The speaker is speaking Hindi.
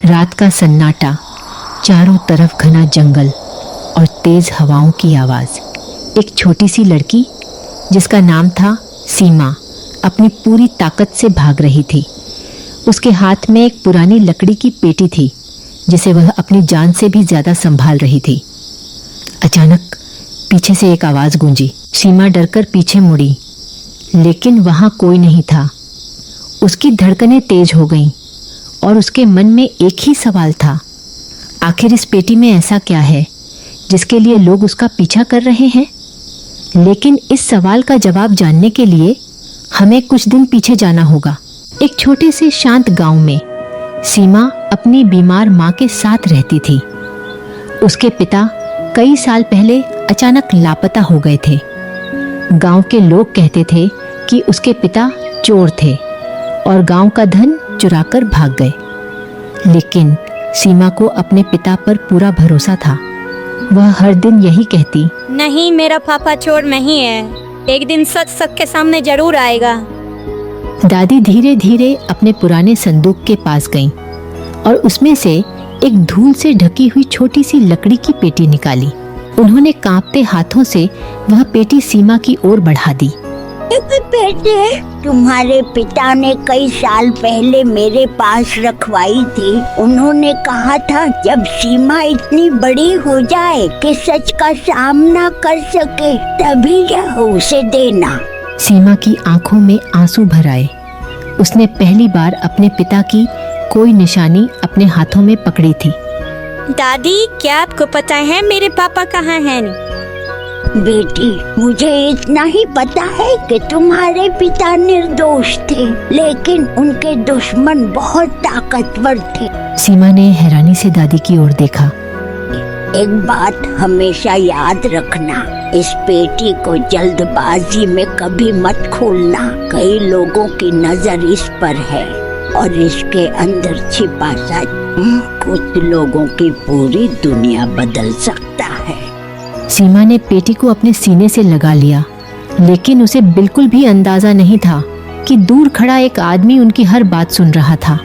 रात का सन्नाटा, चारों तरफ घना जंगल और तेज हवाओं की आवाज़। एक छोटी सी लड़की जिसका नाम था सीमा अपनी पूरी ताकत से भाग रही थी। उसके हाथ में एक पुरानी लकड़ी की पेटी थी जिसे वह अपनी जान से भी ज़्यादा संभाल रही थी। अचानक पीछे से एक आवाज़ गूंजी। सीमा डरकर पीछे मुड़ी, लेकिन वहाँ कोई नहीं था। उसकी धड़कनें तेज हो गईं और उसके मन में एक ही सवाल था, आखिर इस पेटी में ऐसा क्या है जिसके लिए लोग उसका पीछा कर रहे हैं? लेकिन इस सवाल का जवाब जानने के लिए हमें कुछ दिन पीछे जाना होगा। एक छोटे से शांत गांव में सीमा अपनी बीमार माँ के साथ रहती थी। उसके पिता कई साल पहले अचानक लापता हो गए थे। गांव के लोग कहते थे कि उसके पिता चोर थे और गांव का धन चुराकर भाग गए। लेकिन सीमा को अपने पिता पर पूरा भरोसा था। वह हर दिन यही कहती, नहीं, मेरा पापा चोर नहीं है, एक दिन सच सबके सामने जरूर आएगा। दादी धीरे धीरे अपने पुराने संदूक के पास गईं और उसमें से एक धूल से ढकी हुई छोटी सी लकड़ी की पेटी निकाली। उन्होंने कांपते हाथों से वह पेटी सीमा की ओर बढ़ा दी। बेटे, तुम्हारे पिता ने कई साल पहले मेरे पास रखवाई थी। उन्होंने कहा था जब सीमा इतनी बड़ी हो जाए कि सच का सामना कर सके तभी यह उसे देना। सीमा की आंखों में आंसू भर आए। उसने पहली बार अपने पिता की कोई निशानी अपने हाथों में पकड़ी थी। दादी, क्या आपको पता है मेरे पापा कहाँ हैं? बेटी, मुझे इतना ही पता है कि तुम्हारे पिता निर्दोष थे, लेकिन उनके दुश्मन बहुत ताकतवर थे। सीमा ने हैरानी से दादी की ओर देखा। एक बात हमेशा याद रखना, इस पेटी को जल्दबाजी में कभी मत खोलना। कई लोगों की नजर इस पर है और इसके अंदर छिपा सच कुछ लोगों की पूरी दुनिया बदल सकता है। सीमा ने पेटी को अपने सीने से लगा लिया, लेकिन उसे बिल्कुल भी अंदाजा नहीं था कि दूर खड़ा एक आदमी उनकी हर बात सुन रहा था।